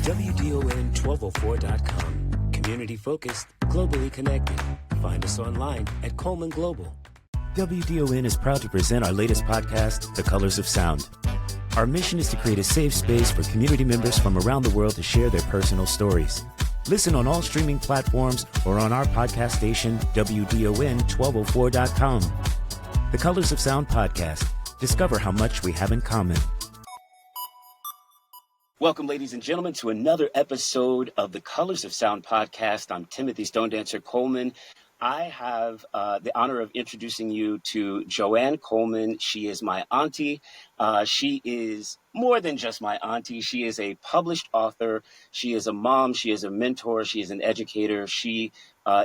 WDON1204.com. Community focused, globally connected. Find us online at Coleman Global. WDON is proud to present our latest podcast, The Colors of Sound. Our mission is to create a safe space for community members from around the world to share their personal stories. Listen on all streaming platforms or on our podcast station, WDON1204.com. The Colors of Sound podcast. Discover how much we have in common. Welcome, ladies and gentlemen, to another episode of the Colors of Sound podcast. I'm Timothy Stone Dancer Coleman. I have the honor of introducing you to Joanne Coleman. She is my auntie. She is more than just my auntie. She is a published author. She is a mom. She is a mentor. She is an educator. She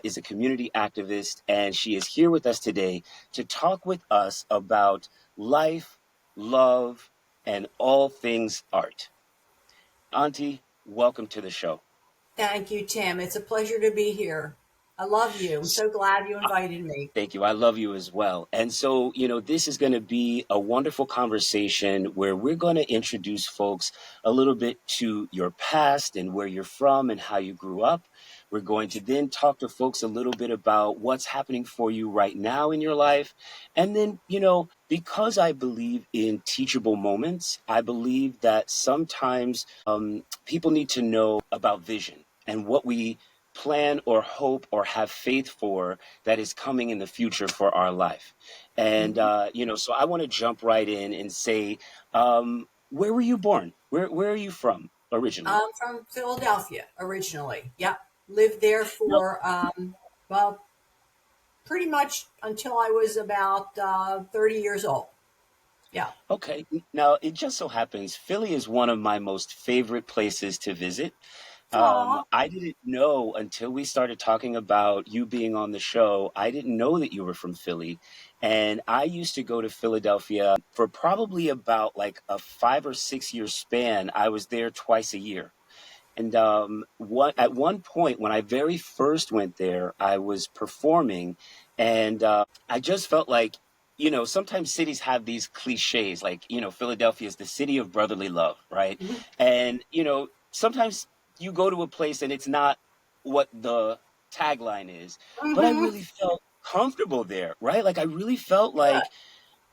is a community activist. And she is here with us today to talk with us about life, love, and all things art. Auntie, welcome to the show. Thank you, Tim. It's a pleasure to be here. I love you. I'm so glad you invited me. Thank you. I love you as well. And so, this is going to be a wonderful conversation where we're going to introduce folks a little bit to your past and where you're from and how you grew up. We're going to then talk to folks a little bit about what's happening for you right now in your life. And then, because I believe in teachable moments, I believe that sometimes people need to know about vision and what we plan or hope or have faith for that is coming in the future for our life. And, so I want to jump right in and say, where were you born? Where are you from originally? I'm from Philadelphia originally. Yep. Lived there for, pretty much until I was about 30 years old. Yeah. Okay. Now, it just so happens Philly is one of my most favorite places to visit. I didn't know until we started talking about you being on the show. I didn't know that you were from Philly. And I used to go to Philadelphia for probably about like a 5 or 6 year span. I was there twice a year. And at one point, when I very first went there, I was performing. And I just felt like, sometimes cities have these cliches, like, Philadelphia is the city of brotherly love, right? Mm-hmm. And, sometimes you go to a place and it's not what the tagline is, but I really felt comfortable there, right? Like I really felt like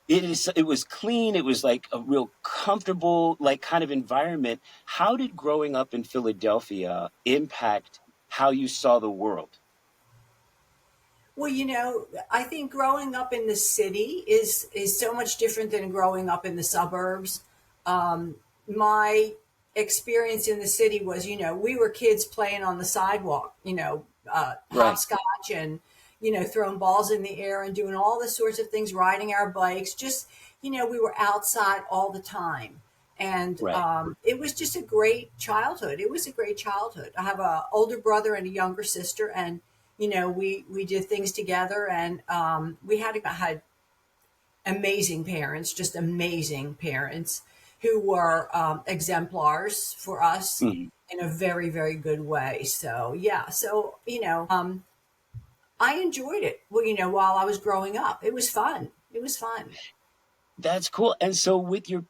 it was clean. It was like a real comfortable, like kind of environment. How did growing up in Philadelphia impact how you saw the world? Well, I think growing up in the city is so much different than growing up in the suburbs. My experience in the city was, we were kids playing on the sidewalk, Right. hopscotch and, throwing balls in the air and doing all the sorts of things, riding our bikes, just, we were outside all the time. And Right. it was just a great childhood. It was a great childhood. I have an older brother and a younger sister, and, we did things together, and we had amazing parents, just amazing parents who were exemplars for us Mhm. in a very, very good way. So, yeah. So, I enjoyed it, while I was growing up. It was fun. It was fun. That's cool. And so with your,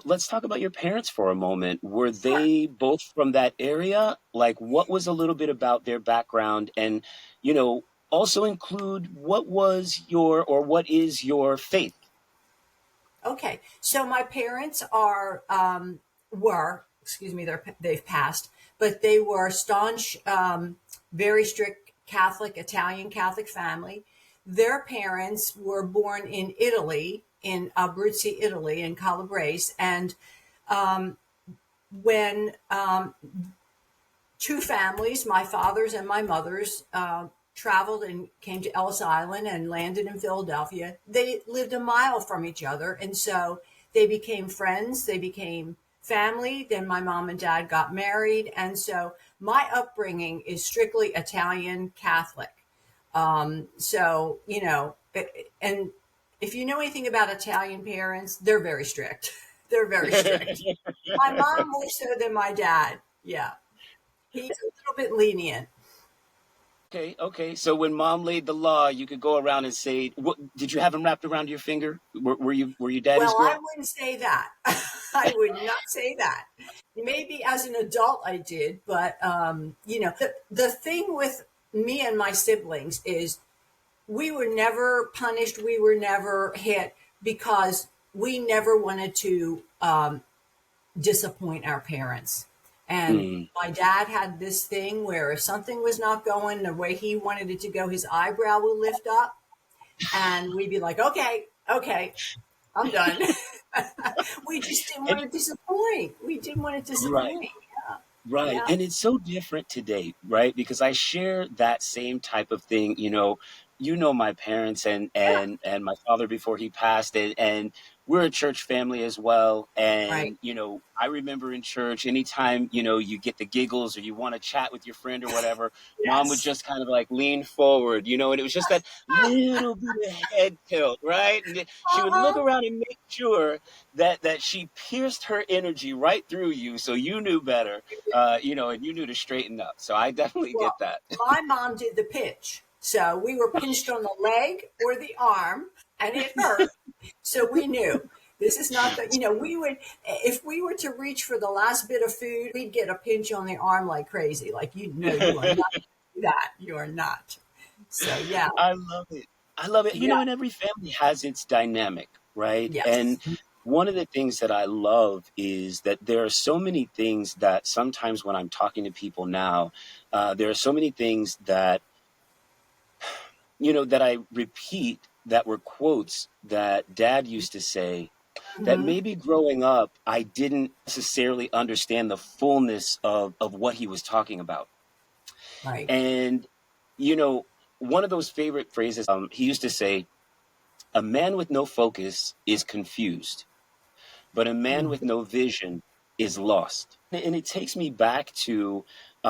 let's talk about your parents for a moment. Were Sure. they both from that area? Like what was a little bit about their background and, also include what was what is your faith? Okay. So my parents excuse me, they've passed, but they were staunch, very strict Catholic, Italian Catholic family. Their parents were born in Italy, in Abruzzi, Italy, in Calabrese. And when two families, my father's and my mother's, traveled and came to Ellis Island and landed in Philadelphia, they lived a mile from each other. And so they became friends, they became family. Then my mom and dad got married. And so my upbringing is strictly Italian Catholic. And if you know anything about Italian parents, they're very strict. They're very strict. My mom more so than my dad. Yeah. He's a little bit lenient. Okay, okay. So when mom laid the law, you could go around and say, "What did you have him wrapped around your finger? Were you daddy's Well, I girl?" wouldn't say that. I would not say that. Maybe as an adult I did, but the thing with me and my siblings is we were never punished, we were never hit because we never wanted to disappoint our parents. And Mm. my dad had this thing where if something was not going the way he wanted it to go, his eyebrow would lift up and we'd be like, okay, okay, I'm done. We just didn't want And to disappoint. We didn't want to right. disappoint. Right. Yeah. And it's so different today, right? Because I share that same type of thing, my parents Yeah. and my father before he passed, and we're a church family as well. Right. And, I remember in church, anytime, you get the giggles or you want to chat with your friend or whatever, mom would Yes. just kind of like lean forward, and it was just that little bit of head tilt, right? And she would look Uh-huh. around and make sure that she pierced her energy right through you so you knew better, and you knew to straighten up. So I definitely get Well, that. my mom did the pinch. So we were pinched on the leg or the arm, and it hurt. So we knew this is not we would, if we were to reach for the last bit of food, we'd get a pinch on the arm like crazy. Like, you are not do that. You are not. So, yeah. I love it. I love it. Yeah. And every family has its dynamic, right? Yes. And one of the things that I love is that there are so many things that sometimes when I'm talking to people now, there are so many things that I repeat that were quotes that dad used to say that Hmm. maybe growing up, I didn't necessarily understand the fullness of what he was talking about. Right. And, one of those favorite phrases, he used to say, a man with no focus is confused, but a man with Mhm. no vision is lost. And it takes me back to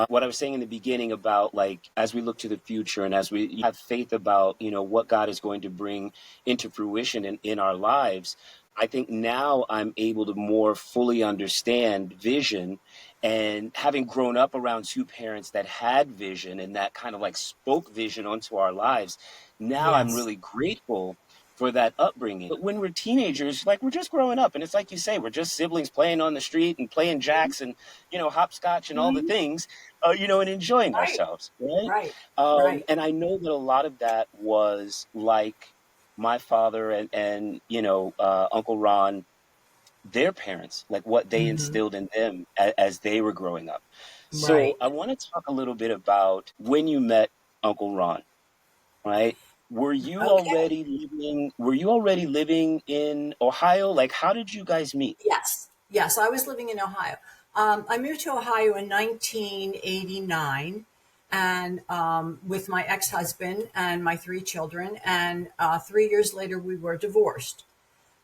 what I was saying in the beginning about like as we look to the future and as we have faith about what God is going to bring into fruition in our lives. I think now I'm able to more fully understand vision, and having grown up around two parents that had vision and that kind of like spoke vision onto our lives. Now I'm Yes. really grateful for that upbringing. But when we're teenagers, like we're just growing up, and it's like you say, we're just siblings playing on the street and playing jacks and hopscotch and all the Mhm. things, and enjoying Right. ourselves, right? Right. Right. And I know that a lot of that was like my father and Uncle Ron, their parents, like what they Hmm. instilled in them as they were growing up. So Right. I want to talk a little bit about when you met Uncle Ron, right? Okay. Were you already living in Ohio? Like how did you guys meet? Yes. Yes. I was living in Ohio. I moved to Ohio in 1989 and with my ex husband and my three children. And 3 years later, we were divorced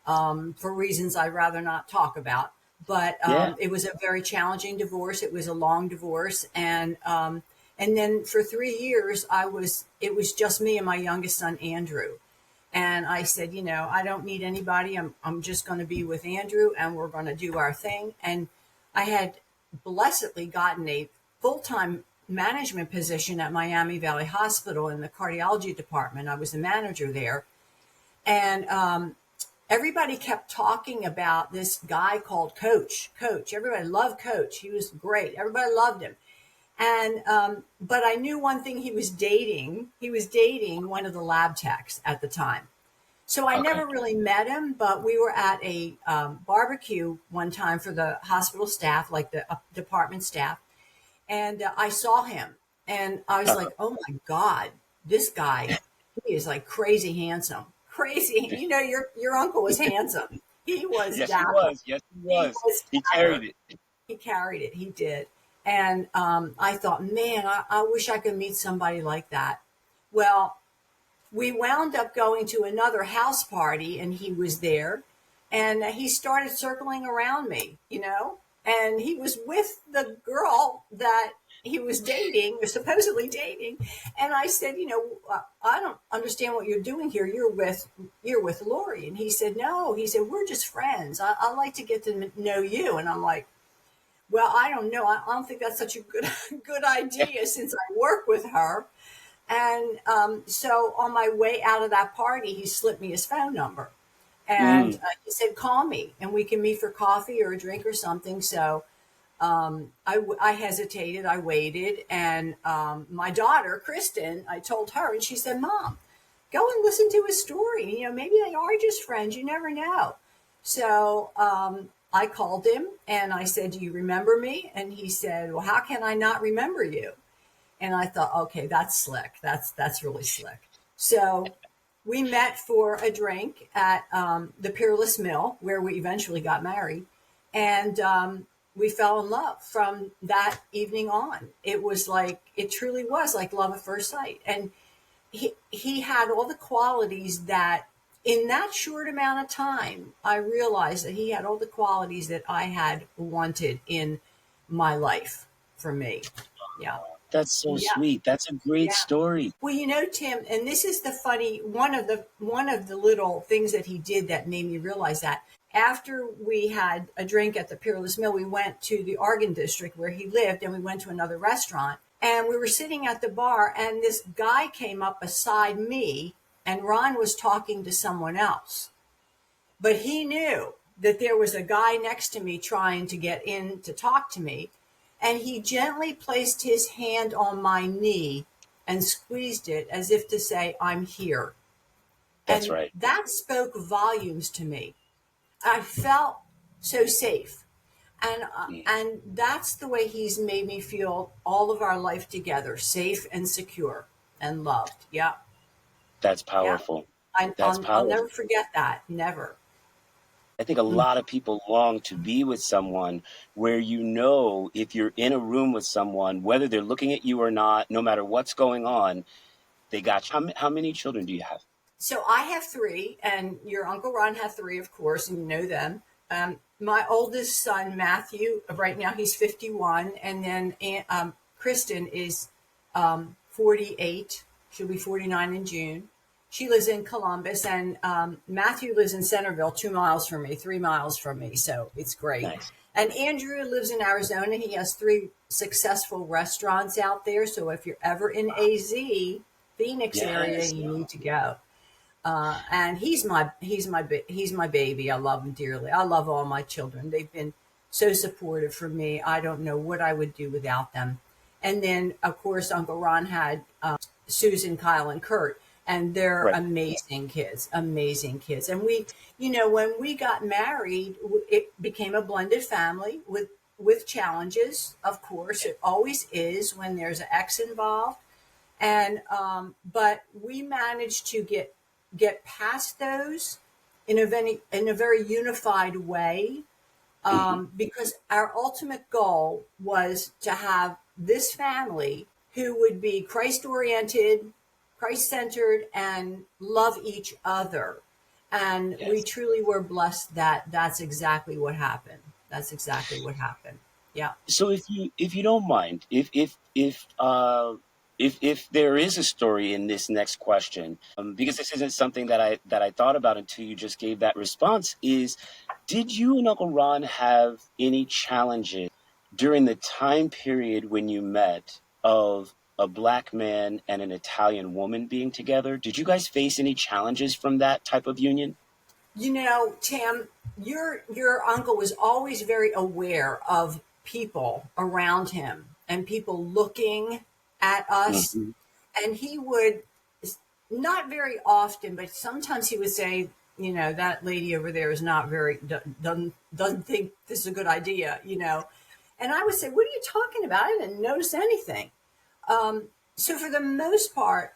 for reasons I'd rather not talk about. But Yeah. it was a very challenging divorce. It was a long divorce. And then for 3 years, it was just me and my youngest son, Andrew. And I said, I don't need anybody. I'm just going to be with Andrew and we're going to do our thing. And I had blessedly gotten a full time management position at Miami Valley Hospital in the cardiology department. I was the manager there. And everybody kept talking about this guy called Coach. Coach. Everybody loved Coach. He was great. Everybody loved him. And but I knew one thing: he was dating. He was dating one of the lab techs at the time. So I Okay. never really met him, but we were at a barbecue one time for the hospital staff, like the department staff, and I saw him, and I was Uh-huh. like, "Oh my God, this guy, he is like crazy handsome, crazy." Your uncle was handsome. He was Yes, he dapper. was. Yes, he He was. was He dapper. carried it. He carried it. He did. And I thought, man, I wish I could meet somebody like that. Well, we wound up going to another house party and he was there and he started circling around me, and he was with the girl that he was dating or supposedly dating. And I said, I don't understand what you're doing here. You're with Lori. And he said, no, he said, we're just friends. I like to get to know you. And I'm like, well, I don't know. I don't think that's such a good idea since I work with her. And so on my way out of that party, he slipped me his phone number. And Mm, he said, call me and we can meet for coffee or a drink or something. So I hesitated, I waited. And my daughter, Kristen, I told her, and she said, Mom, go and listen to his story. You know, maybe they are just friends. You never know. So I called him and I said, do you remember me? And he said, well, how can I not remember you? And I thought, okay, that's slick. That's really slick. So we met for a drink at the Peerless Mill, where we eventually got married, and we fell in love from that evening on. It was like it truly was like love at first sight, and he had all the qualities that in that short amount of time I realized that he had all the qualities that I had wanted in my life for me. Yeah. that's so Yeah. sweet. That's a great Yeah. story. Well, you know, Tim, and this is the funny one of the little things that he did that made me realize that after we had a drink at the Peerless Mill, we went to the Argon District where he lived, and we went to another restaurant, and we were sitting at the bar, and this guy came up beside me, and Ron was talking to someone else, but he knew that there was a guy next to me trying to get in to talk to me. And he gently placed his hand on my knee and squeezed it as if to say, I'm here. That's And right. that spoke volumes to me. I felt so safe. Mm, And that's the way he's made me feel all of our life together, safe and secure and loved. Yeah. that's Yeah. powerful. That's I'll powerful. never forget that. Never. I think a Mm. lot of people long to be with someone where you know if you're in a room with someone, whether they're looking at you or not, no matter what's going on, they got you. How many children do you have? So I have three, and your Uncle Ron had three, of course, and you know them. My oldest son, Matthew, right now he's 51, and then Kristen is 48. She'll be 49 in June. She lives in Columbus, and Matthew lives in Centerville, 2 miles from me, 3 miles from me, so it's great. Nice. And Andrew lives in Arizona. He has three successful restaurants out there. So if you're ever in AZ, Phoenix area, Yes. you need to go. And he's my baby. I love him dearly. I love all my children. They've been so supportive for me. I don't know what I would do without them. And then of course Uncle Ron had Susan, Kyle, and Kurt, and they're Right. amazing kids. And we, when we got married, it became a blended family with challenges. Of course, it always is when there's an ex involved, and but we managed to get past those in a very unified way, Hmm. because our ultimate goal was to have this family who would be Christ oriented, Christ centered, and love each other. And we Yes. truly were blessed that that's exactly what happened. That's exactly what happened. Yeah. So if you don't mind, if there is a story in this next question, because this isn't something that I thought about until you just gave that response, is did you and Uncle Ron have any challenges during the time period when you met of a black man and an Italian woman being together? Did you guys face any challenges from that type of union? Tim, your uncle was always very aware of people around him and people looking at us, Hmm. and he would, not very often, but sometimes he would say, that lady over there is not very doesn't think this is a good idea. And I would say, what are you talking about? I didn't notice anything. So for the most part,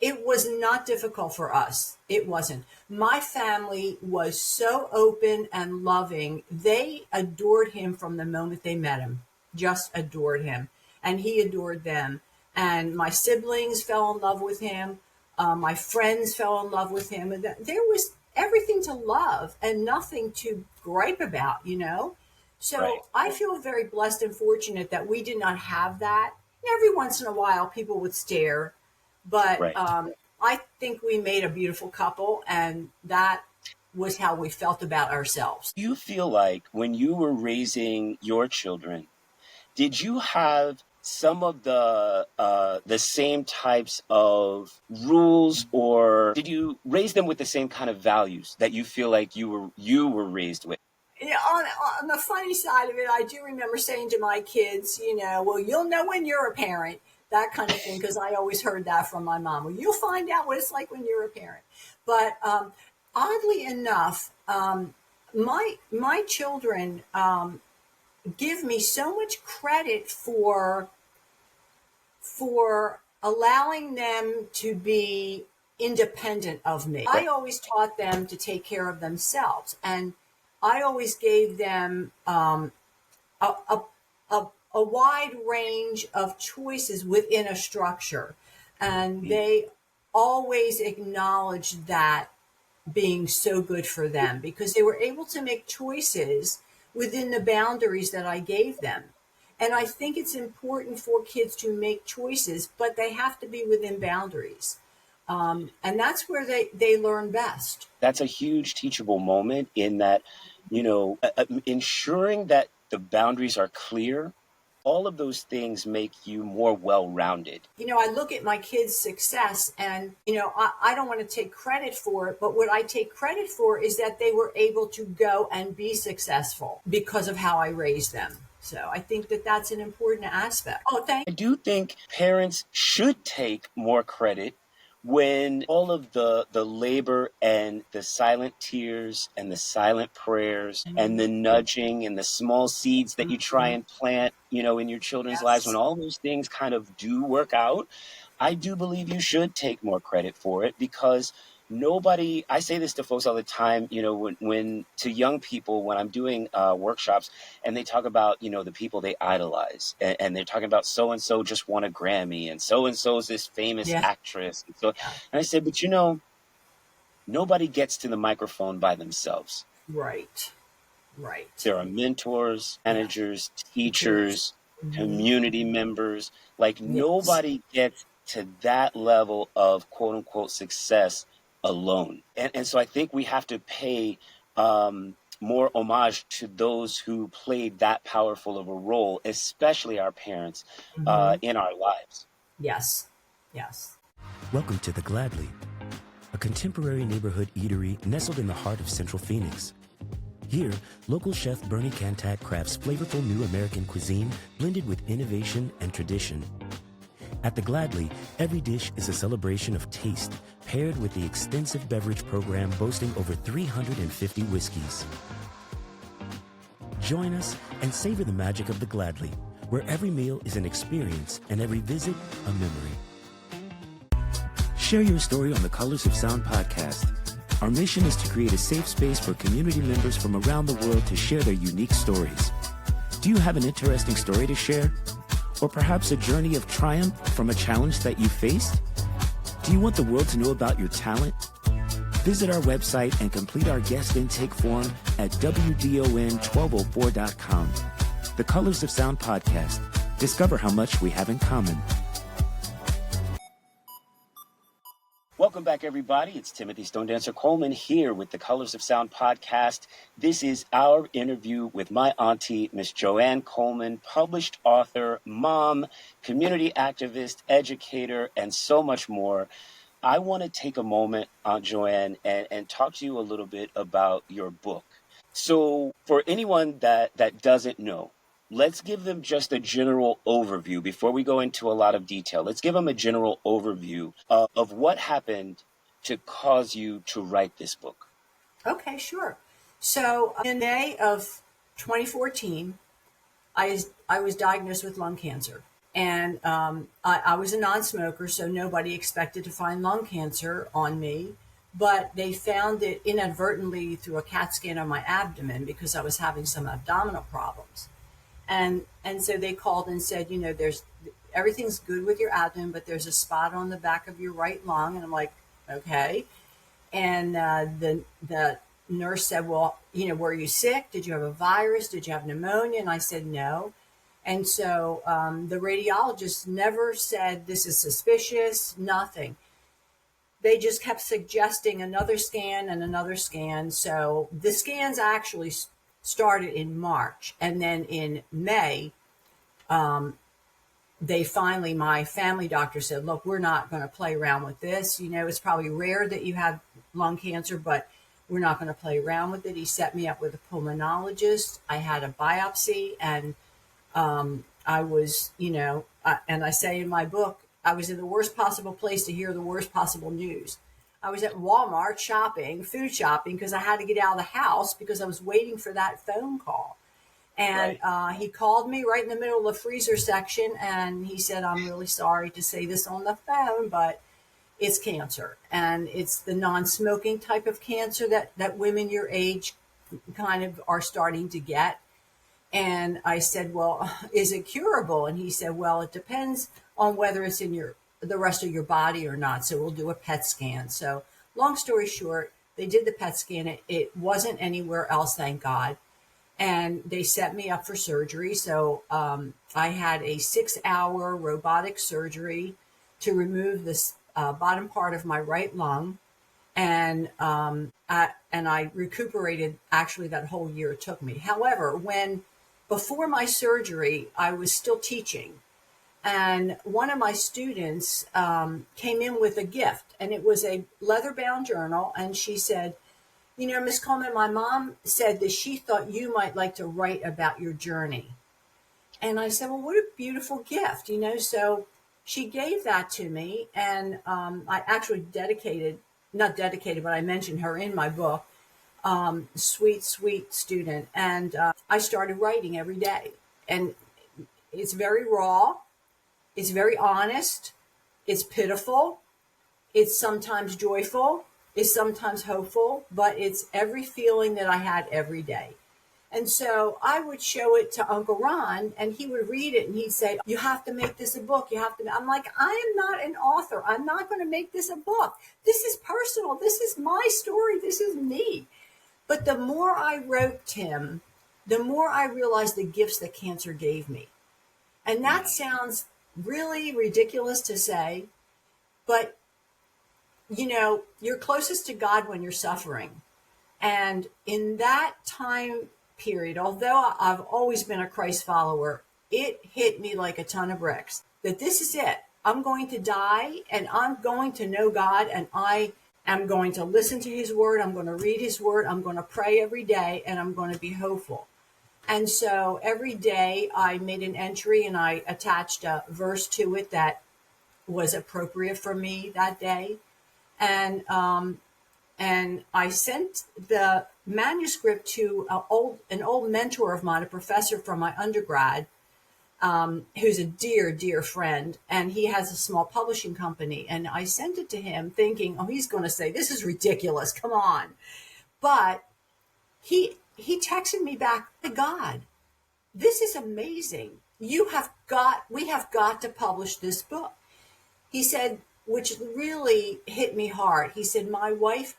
it was not difficult for us. It wasn't. My family was so open and loving. They adored him from the moment they met him, just adored him. And he adored them. And my siblings fell in love with him. My friends fell in love with him. And there was everything to love and nothing to gripe about. Right. So I feel very blessed and fortunate that we did not have that. Every once in a while, people would stare, but Right. I think we made a beautiful couple, and that was how we felt about ourselves. Do you feel like when you were raising your children, did you have some of the same types of rules, or did you raise them with the same kind of values that you feel like you were raised with? Yeah, on the funny side of it, I do remember saying to my kids, well, you'll know when you're a parent, that kind of thing, because I always heard that from my mom. Well, you'll find out what it's like when you're a parent. But oddly enough, my children give me so much credit for allowing them to be independent of me. I always taught them to take care of themselves, and I always gave them a, a, a wide range of choices within a structure, and they always acknowledged that being so good for them because they were able to make choices within the boundaries that I gave them. And I think it's important for kids to make choices, but they have to be within boundaries. And that's where they learn best. That's a huge teachable moment in that, ensuring that the boundaries are clear. All of those things make you more well-rounded. I look at my kids' success and, I don't want to take credit for it, but what I take credit for is that they were able to go and be successful because of how I raised them. So I think that that's an important aspect. I do think parents should take more credit when all of the labor and the silent tears and the silent prayers and the nudging and the small seeds that you try and plant, in your children's lives, when all those things kind of do work out, I do believe you should take more credit for it, because I say this to folks all the time, when to young people, when I'm doing workshops and they talk about, the people they idolize, and they're talking about so-and-so just won a Grammy and so-and-so is this famous actress. And I said, but nobody gets to the microphone by themselves. Right. There are mentors, managers, teachers, community members. Like nobody gets to that level of quote unquote success alone. And so I think we have to pay more homage to those who played that powerful of a role, especially our parents, in our lives. Yes. Welcome to The Gladly, a contemporary neighborhood eatery nestled in the heart of Central Phoenix. Here, local chef Bernie Cantat crafts flavorful new American cuisine blended with innovation and tradition. At The Gladly, every dish is a celebration of taste, paired with the extensive beverage program boasting over 350 whiskeys. Join us and savor the magic of The Gladly, where every meal is an experience and every visit a memory. Share your story on the Colors of Sound podcast. Our mission is to create a safe space for community members from around the world to share their unique stories. Do you have an interesting story to share? Or perhaps a journey of triumph from a challenge that you faced? Do you want the world to know about your talent? Visit our website and complete our guest intake form at WDON1204.com. The Colors of Sound podcast. Discover how much we have in common. Welcome back, everybody. It's Timothy Stone Dancer Coleman here with the Colors of Sound podcast. This is our interview with my auntie, Miss Joanne Coleman, published author, mom, community activist, educator, and so much more. I want to take a moment, Aunt Joanne, and talk to you a little bit about your book. So for anyone that doesn't know, let's give them just a general overview before we go into a lot of detail. Let's give them a general overview of what happened to cause you to write this book. Okay, sure. So in May of 2014, I was diagnosed with lung cancer. And I was a non-smoker, so nobody expected to find lung cancer on me. But they found it inadvertently through a CAT scan on my abdomen because I was having some abdominal problems. And so they called and said, there's everything's good with your abdomen, but there's a spot on the back of your right lung. And I'm like, okay. And the nurse said, well, were you sick? Did you have a virus? Did you have pneumonia? And I said, no. And so the radiologist never said this is suspicious, nothing. They just kept suggesting another scan and another scan. So the scans actually started in March. And then in May, they finally, my family doctor said, look, we're not going to play around with this. You know, it's probably rare that you have lung cancer, but we're not going to play around with it. He set me up with a pulmonologist. I had a biopsy, and I was, and I say in my book, I was in the worst possible place to hear the worst possible news. I was at Walmart shopping, food shopping, because I had to get out of the house because I was waiting for that phone call. And he called me right in the middle of the freezer section, and he said, I'm really sorry to say this on the phone, but it's cancer. And it's the non-smoking type of cancer that women your age kind of are starting to get. And I said, well, is it curable? And he said, well, it depends on whether it's in the rest of your body or not. So we'll do a PET scan. So long story short, they did the PET scan. It wasn't anywhere else, thank God. And they set me up for surgery. So I had a 6-hour robotic surgery to remove this bottom part of my right lung. And I recuperated actually that whole year it took me. However, before my surgery, I was still teaching. And one of my students came in with a gift, and it was a leather-bound journal. And she said, Miss Coleman, my mom said that she thought you might like to write about your journey. And I said, well, what a beautiful gift, So she gave that to me, and I actually not dedicated, but I mentioned her in my book. Sweet, sweet student. And I started writing every day. And it's very raw. It's very honest. It's pitiful. It's sometimes joyful. It's sometimes hopeful, but it's every feeling that I had every day. And so I would show it to Uncle Ron, and he would read it, and he'd say, you have to make this a book. You have to. I'm like, I am not an author. I'm not going to make this a book. This is personal. This is my story. This is me. But the more I wrote, Tim, the more I realized the gifts that cancer gave me. And that sounds really ridiculous to say, but you're closest to God when you're suffering. And in that time period, although I've always been a Christ follower, it hit me like a ton of bricks that this is it. I'm going to die, and I'm going to know God, and I am going to listen to his word. I'm going to read his word. I'm going to pray every day, and I'm going to be hopeful. And so every day I made an entry, and I attached a verse to it that was appropriate for me that day. And I sent the manuscript to an old mentor of mine, a professor from my undergrad, who's a dear, dear friend, and he has a small publishing company. And I sent it to him thinking, oh, he's going to say, this is ridiculous. Come on. But he texted me back, my God, this is amazing. We have got to publish this book. He said, which really hit me hard. He said, my wife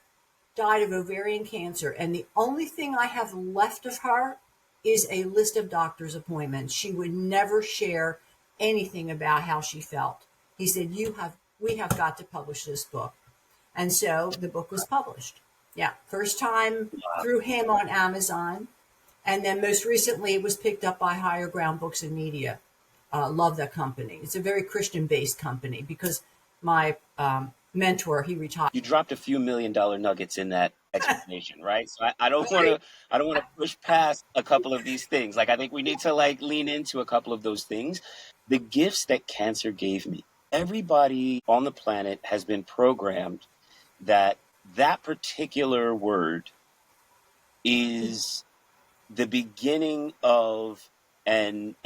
died of ovarian cancer, and the only thing I have left of her is a list of doctor's appointments. She would never share anything about how she felt. He said, we have got to publish this book. And so the book was published. Yeah. First time through him on Amazon. And then most recently it was picked up by Higher Ground Books and Media. Love that company. It's a very Christian-based company because my mentor, he retired. You dropped a few $1 million nuggets in that explanation, right? So I don't want to push past a couple of these things. Like, I think we need to lean into a couple of those things. The gifts that cancer gave me. Everybody on the planet has been programmed that particular word is the beginning of an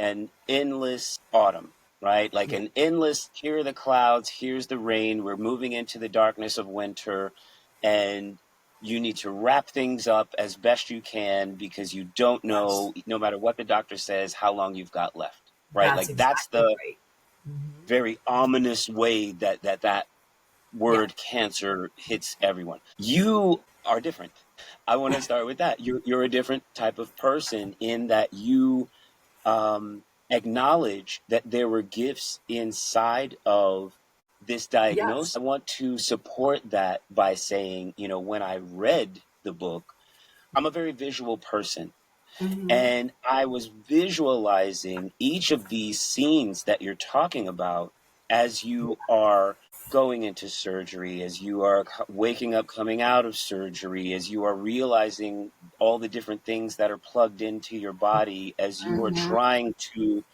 endless autumn. Right? Like an endless, here are the clouds, here's the rain, we're moving into the darkness of winter, and you need to wrap things up as best you can because you don't know, no matter what the doctor says, how long you've got left. Right? That's the very ominous way that word cancer hits everyone. You are different. I want to start with that. You're a different type of person in that you acknowledge that there were gifts inside of this diagnosis. Yes. I want to support that by saying, when I read the book, I'm a very visual person. Mm-hmm. And I was visualizing each of these scenes that you're talking about as you are going into surgery, as you are waking up, coming out of surgery, as you are realizing all the different things that are plugged into your body, as you are Mm-hmm. trying to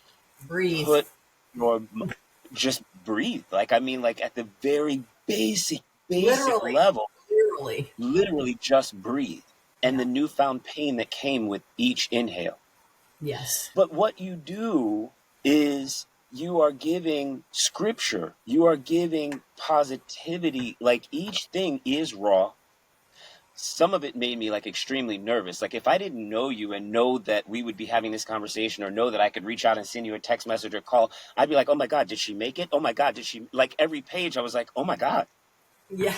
Breathe. put your, just breathe. Like, I mean, like at the very basic Literally. level, Literally. literally just breathe. And Yeah. the newfound pain that came with each inhale. Yes. But what you do is you are giving scripture, you are giving positivity. Like each thing is raw. Some of it made me like extremely nervous. Like if I didn't know you and know that we would be having this conversation, or know that I could reach out and send you a text message or call, I'd be like, oh my God, did she make it? Oh my God, did she? Like every page I was like, oh my God. Yeah.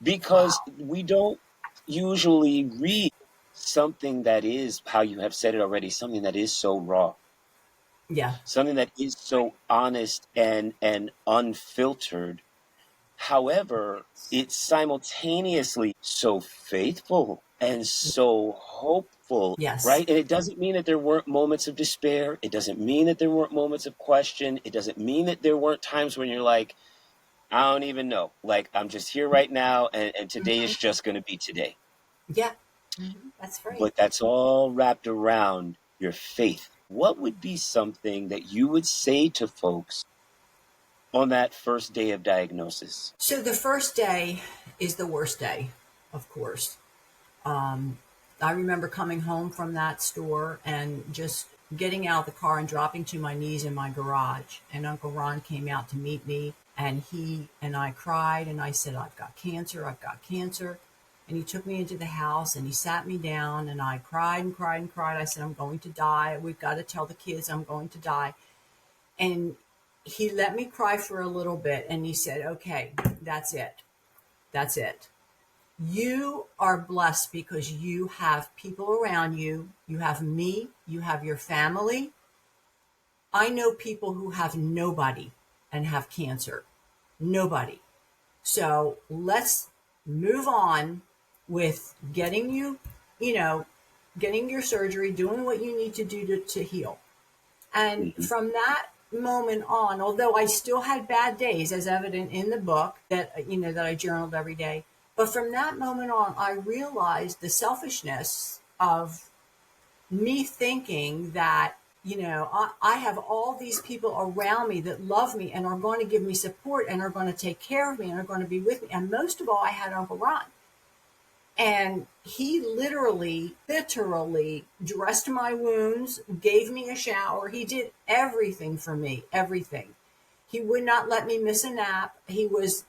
Because Wow. we don't usually read something that is, how you have said it already, something that is so raw, Yeah. something that is so honest and unfiltered. However, it's simultaneously so faithful and so hopeful, Yes. right? And it doesn't mean that there weren't moments of despair. It doesn't mean that there weren't moments of question. It doesn't mean that there weren't times when you're like, I don't even know. Like, I'm just here right now, and today Mm-hmm. is just going to be today. Yeah. Mm-hmm. That's right. But that's all wrapped around your faith. What would be something that you would say to folks on that first day of diagnosis? So the first day is the worst day, of course. Um, I remember coming home from that store and just getting out of the car and dropping to my knees in my garage. And Uncle Ron came out to meet me, and he and I cried. And I said, I've got cancer. I've got cancer. And he took me into the house and he sat me down, and I cried and cried and cried. I said, I'm going to die. We've got to tell the kids I'm going to die. And he let me cry for a little bit, and he said, okay, that's it. That's it. You are blessed because you have people around you. You have me, you have your family. I know people who have nobody and have cancer. Nobody. So let's move on with getting you, you know, getting your surgery, doing what you need to do to heal. And Mm-hmm. from that moment on, although I still had bad days, as evident in the book that I journaled every day, but from that moment on, I realized the selfishness of me thinking that, I have all these people around me that love me and are going to give me support and are going to take care of me and are going to be with me. And most of all, I had Uncle Ron. And he literally dressed my wounds, gave me a shower. He did everything for me, everything. He would not let me miss a nap. He was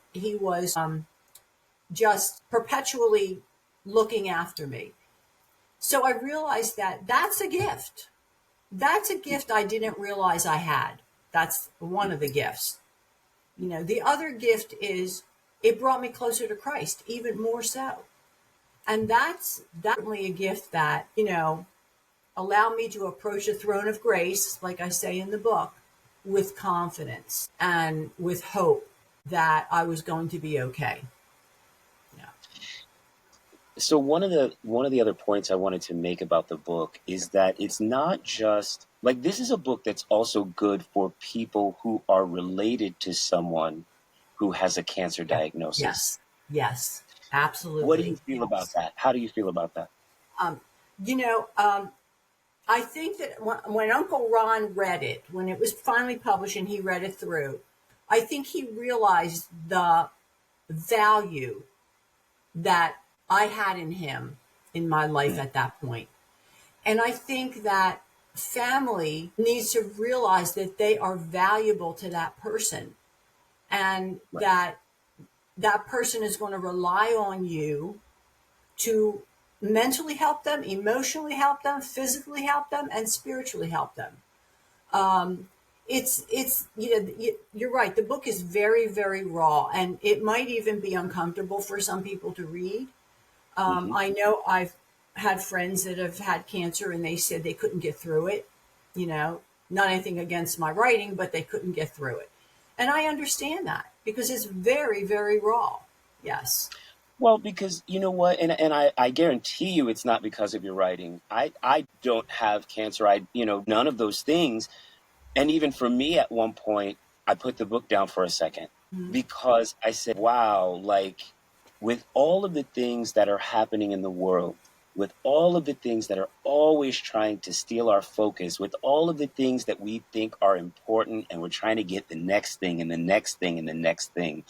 just perpetually looking after me. So I realized that that's a gift. That's a gift I didn't realize I had. That's one of the gifts. The other gift is it brought me closer to Christ, even more so. And that's definitely a gift that, allowed me to approach the throne of grace, like I say in the book, with confidence and with hope that I was going to be okay. Yeah. So one of the other points I wanted to make about the book is that it's not just like, this is a book that's also good for people who are related to someone who has a cancer Yeah. diagnosis. Yes. Yes. What do you Absolutely. feel about Yes. that? How do you feel about that? Um, you know, um, I think that when Uncle Ron read it, when it was finally published and he read it through, I think he realized the value that I had in him in my life Mm, at that point. And I think that family needs to realize that they are valuable to that person, and right. that that person is going to rely on you to mentally help them, emotionally help them, physically help them, and spiritually help them. You're right. The book is very, very raw, and it might even be uncomfortable for some people to read. Hmm. I know I've had friends that have had cancer, and they said they couldn't get through it. You know, not anything against my writing, but they couldn't get through it, and I understand that because it's very, very raw. Yes. Well, because you know what, and I guarantee you it's not because of your writing. I don't have cancer. None of those things. And even for me at one point, I put the book down for a second because I said, wow, like with all of the things that are happening in the world, with all of the things that are always trying to steal our focus, with all of the things that we think are important, and we're trying to get the next thing and the next thing and the next thing,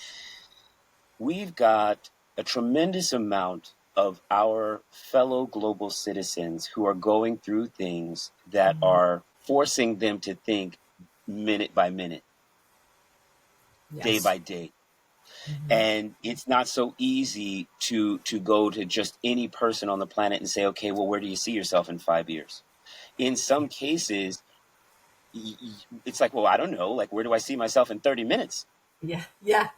we've got a tremendous amount of our fellow global citizens who are going through things that are forcing them to think minute by minute, day Yes. by day. And it's not so easy to go to just any person on the planet and say, okay, well, where do you see yourself in 5 years? In some cases, it's like, well, I don't know. Like, where do I see myself in 30 minutes? Yeah. Yeah.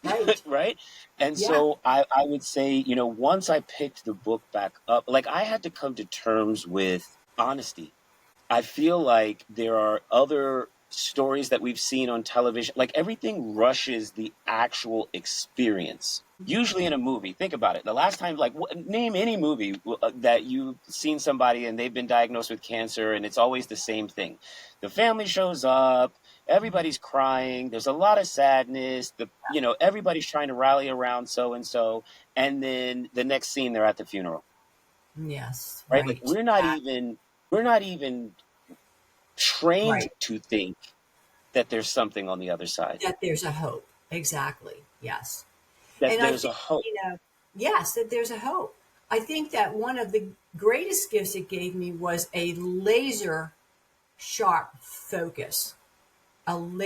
Right. Right. And Yeah. so I would say, once I picked the book back up, like I had to come to terms with honesty. I feel like there are other stories that we've seen on television, like everything rushes the actual experience. Usually in a movie, think about it. The last time, like, name any movie that you've seen somebody and they've been diagnosed with cancer, and it's always the same thing. The family shows up, everybody's crying, there's a lot of sadness, everybody's trying to rally around so and so, and then the next scene they're at the funeral, Yes. right? Like Right. we're not even trained Right. to think that there's something on the other side, That there's a hope. Exactly. Yes. that And I there's a think, hope. yes, that there's a hope. I think that one of the greatest gifts it gave me was a laser sharp focus on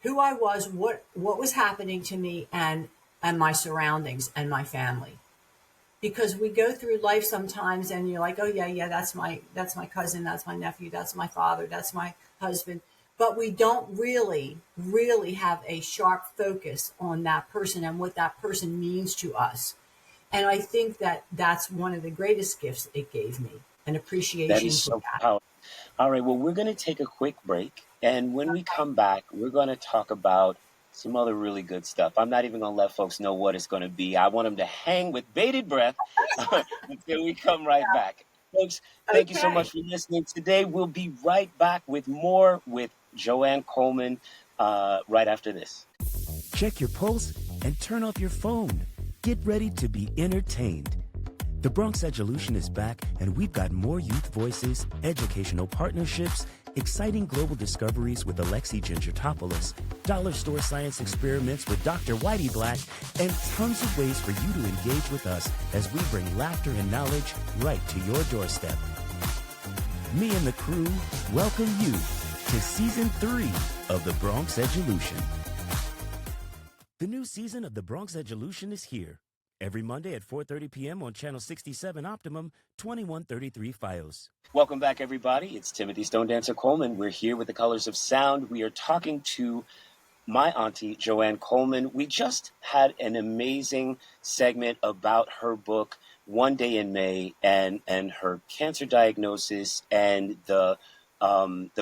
who I was, what was happening to me, and my surroundings and my family. Because we go through life sometimes, and you're like, oh yeah, yeah, that's my cousin, that's my nephew, that's my father, that's my husband, but we don't really have a sharp focus on that person and what that person means to us. And I think that that's one of the greatest gifts it gave me, an That appreciation is for so that. powerful. All right, well, we're going to take a quick break. And when we come back, we're going to talk about some other really good stuff. I'm not even going to let folks know what it's going to be. I want them to hang with bated breath until we come right back. Folks, thank you so Okay. much for listening today. We'll be right back with more with Joanne Coleman right after this. Check your pulse and turn off your phone. Get ready to be entertained. The Bronx Education is back, and we've got more youth voices, educational partnerships, exciting global discoveries with Alexi Gingertopoulos, dollar store science experiments with Dr. Whitey Black, and tons of ways for you to engage with us as we bring laughter and knowledge right to your doorstep. Me and the crew welcome you to Season 3 of The Bronx Education. The new season of The Bronx Education is here. Every Monday at 4:30 p.m. on Channel 67 Optimum, 2133 FiOS. Welcome back, everybody. It's Timothy Stone Dancer Coleman. We're here with the Colors of Sound. We are talking to my auntie, Joanne Coleman. We just had an amazing segment about her book, One Day in May, and her cancer diagnosis and the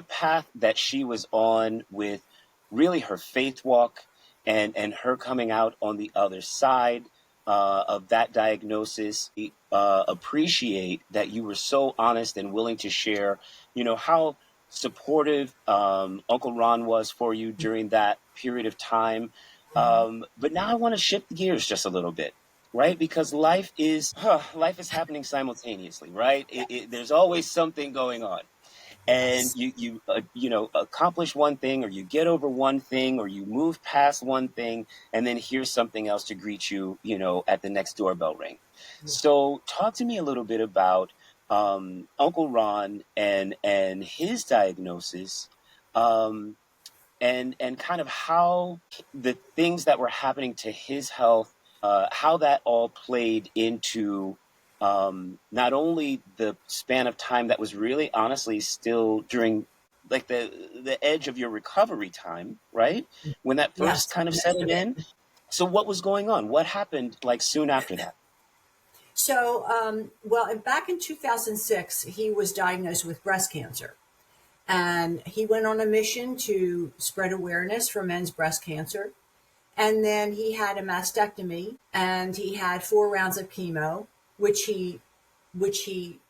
path that she was on with really her faith walk and her coming out on the other side of that diagnosis. We appreciate that you were so honest and willing to share, how supportive Uncle Ron was for you during that period of time. But now I want to shift gears just a little bit, right? Because life is happening simultaneously, right? There's always something going on, and Yes. you accomplish one thing, or you get over one thing, or you move past one thing, and then here's something else to greet you, at the next doorbell ring. So talk to me a little bit about Uncle Ron and his diagnosis, um, and kind of how the things that were happening to his health, how that all played into not only the span of time that was really honestly still during like the edge of your recovery time, right? When that first Yes. kind of Most settled of it. in. So what was going on? What happened like soon after that? So, well, back in 2006, he was diagnosed with breast cancer. And he went on a mission to spread awareness for men's breast cancer. And then he had a mastectomy, and he had 4 rounds of chemo, which he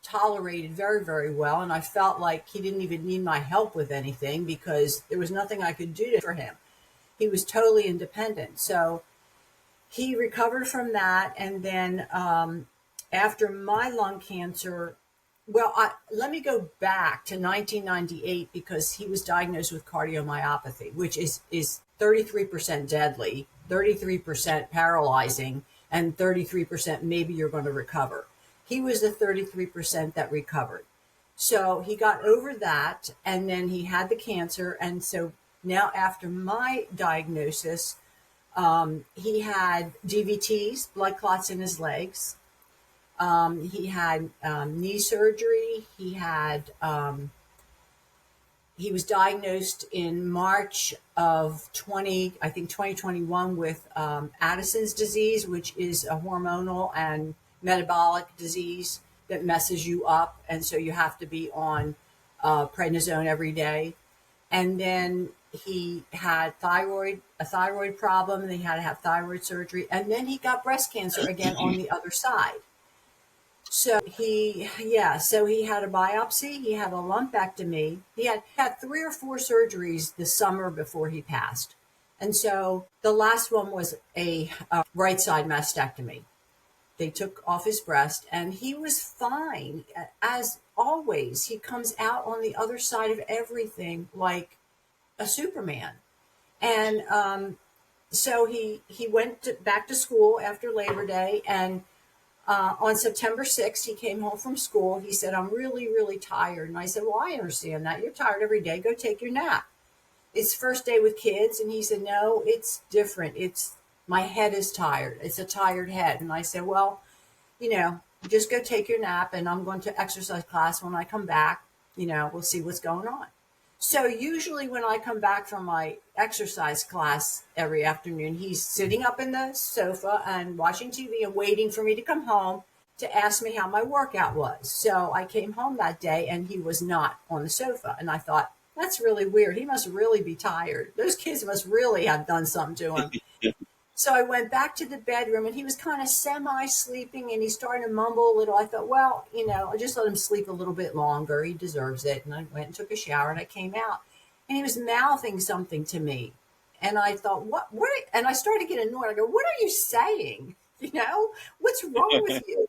tolerated very, very well. And I felt like he didn't even need my help with anything because there was nothing I could do for him. He was totally independent. So he recovered from that. And then after my lung cancer, well, let me go back to 1998 because he was diagnosed with cardiomyopathy, which is 33% deadly, 33% paralyzing, and 33% maybe you're going to recover. He was the 33% that recovered. So he got over that, and then he had the cancer. And so now after my diagnosis, he had DVTs, blood clots in his legs. He had knee surgery. He was diagnosed in March of 2021 with Addison's disease, which is a hormonal and metabolic disease that messes you up. And so you have to be on prednisone every day. And then he had a thyroid problem, and he had to have thyroid surgery. And then he got breast cancer again on the other side. So he had a biopsy, he had a lumpectomy, he had 3 or 4 surgeries this summer before he passed. And so the last one was a right side mastectomy. They took off his breast, and he was fine. As always, he comes out on the other side of everything like a Superman. And so he went back to school after Labor Day, and on September 6th, he came home from school. He said, "I'm really, really tired." And I said, "Well, I understand that. You're tired every day. Go take your nap." It's first day with kids. And he said, "No, it's different. My head is tired. It's a tired head." And I said, "Well, just go take your nap, and I'm going to exercise class when I come back. We'll see what's going on." So usually when I come back from my exercise class every afternoon, he's sitting up in the sofa and watching TV and waiting for me to come home to ask me how my workout was. So I came home that day, and he was not on the sofa. And I thought, that's really weird. He must really be tired. Those kids must really have done something to him. So I went back to the bedroom, and he was kind of semi-sleeping, and he started to mumble a little. I thought, well, I'll just let him sleep a little bit longer. He deserves it. And I went and took a shower, and I came out, and he was mouthing something to me. And I thought, what? And I started to get annoyed. I go, "What are you saying? What's wrong with you?"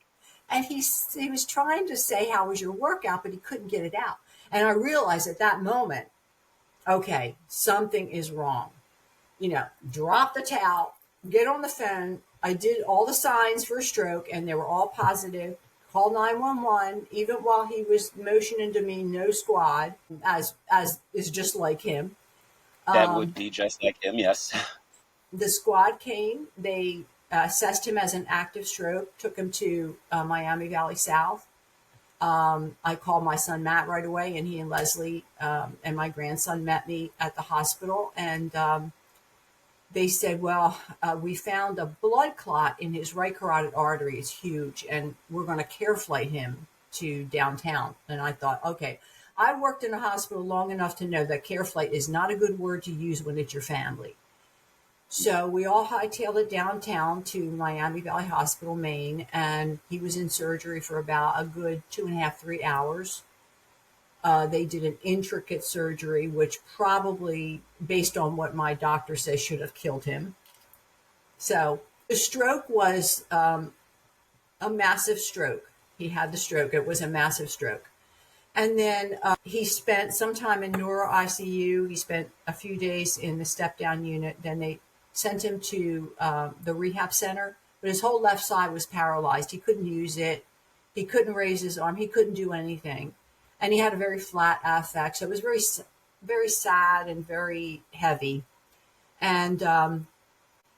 And he was trying to say, "How was your workout?" But he couldn't get it out. And I realized at that moment, okay, something is wrong. Drop the towel. Get on the phone. I did all the signs for a stroke, and they were all positive. Called 911, even while he was motioning to me, no squad, as is just like him. That would be just like him, yes. The squad came. They assessed him as an active stroke, took him to Miami Valley South. I called my son Matt right away, and he and Leslie and my grandson met me at the hospital, and they said, "Well, we found a blood clot in his right carotid artery. It's huge, and we're going to care flight him to downtown." And I thought, okay, I worked in a hospital long enough to know that care flight is not a good word to use when it's your family. So we all hightailed it downtown to Miami Valley Hospital, Maine, and he was in surgery for about a good 2.5, 3 hours. They did an intricate surgery, which probably, based on what my doctor says, should have killed him. So the stroke was a massive stroke. He had the stroke. It was a massive stroke. And then he spent some time in neuro ICU. He spent a few days in the step-down unit. Then they sent him to the rehab center. But his whole left side was paralyzed. He couldn't use it. He couldn't raise his arm. He couldn't do anything. And he had a very flat affect. So it was very, very sad and very heavy. And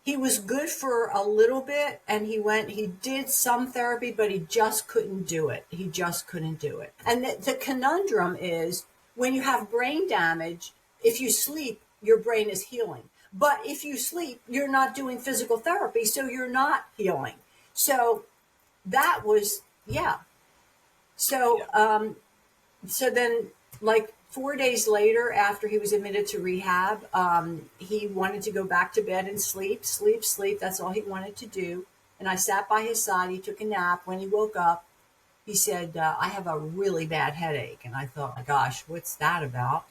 he was good for a little bit. And he did some therapy, but he just couldn't do it. He just couldn't do it. And the conundrum is when you have brain damage, if you sleep, your brain is healing. But if you sleep, you're not doing physical therapy, so you're not healing. So that was, yeah. So, so then, like 4 days later, after he was admitted to rehab, he wanted to go back to bed and sleep, sleep, sleep. That's all he wanted to do. And I sat by his side. He took a nap. When he woke up, he said, I have a really bad headache. And I thought, my gosh, what's that about?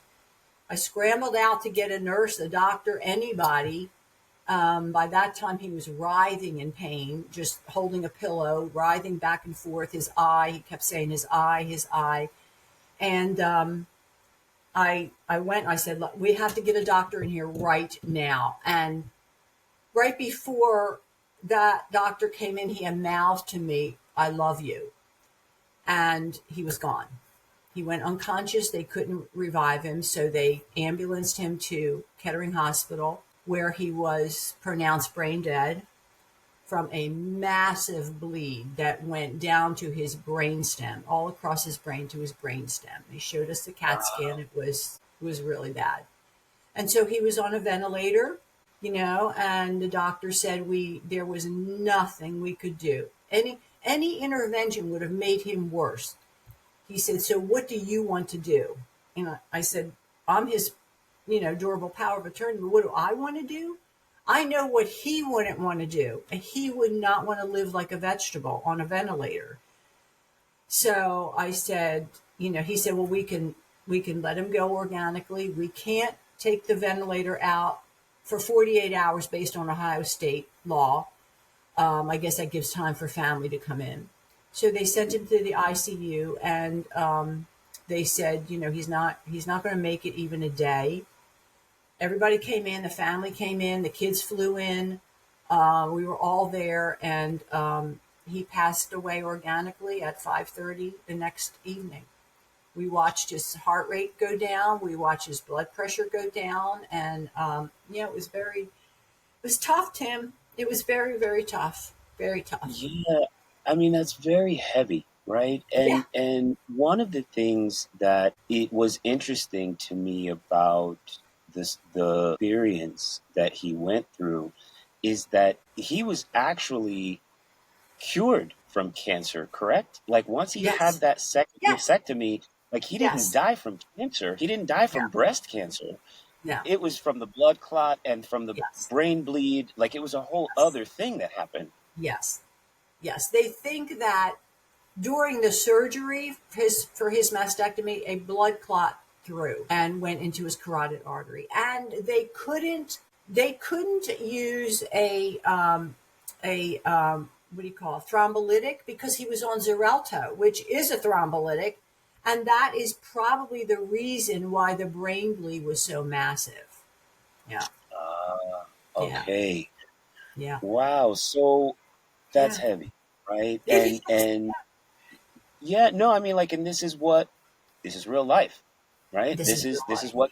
I scrambled out to get a nurse, a doctor, anybody. By that time, he was writhing in pain, just holding a pillow, writhing back and forth. His eye, he kept saying his eye, his eye. And I went, I said, look, we have to get a doctor in here right now. And right before that doctor came in, he mouthed to me, I love you. And he was gone. He went unconscious. They couldn't revive him. So they ambulanced him to Kettering Hospital, where he was pronounced brain dead from a massive bleed that went down to his brainstem, all across his brain to his brainstem. They showed us the CAT scan. It was really bad. And so he was on a ventilator, and the doctor said there was nothing we could do. Any intervention would have made him worse. He said, so what do you want to do? And I said, I'm his, durable power of attorney, but what do I want to do? I know what he wouldn't want to do. And he would not want to live like a vegetable on a ventilator. So I said, he said, well, we can let him go organically. We can't take the ventilator out for 48 hours based on Ohio State law. I guess that gives time for family to come in. So they sent him to the ICU, and they said, he's not going to make it even a day. Everybody came in, the family came in, the kids flew in. We were all there, and he passed away organically at 5:30 the next evening. We watched his heart rate go down. We watched his blood pressure go down, and it was tough, Tim. It was very, very tough. Very tough. Yeah, I mean, that's very heavy, right? Yeah. And one of the things that it was interesting to me about the experience that he went through is that he was actually cured from cancer, correct? Like once he had Yes. that second Yes. mastectomy, like he didn't Yes. die from cancer. He didn't die from Yeah. breast cancer. Yeah. It was from the blood clot and from the Yes. brain bleed. Like it was a whole Yes. other thing that happened. Yes. Yes. They think that during the surgery for his mastectomy, a blood clot through and went into his carotid artery, and they couldn't use a what do you call it, thrombolytic, because he was on Xarelto, which is a thrombolytic, and that is probably the reason why the brain bleed was so massive. Yeah. Okay. Yeah. Wow. So that's Yeah. heavy, right? It is. And yeah, no, I mean, like, and this is real life, right? This is real This is life. what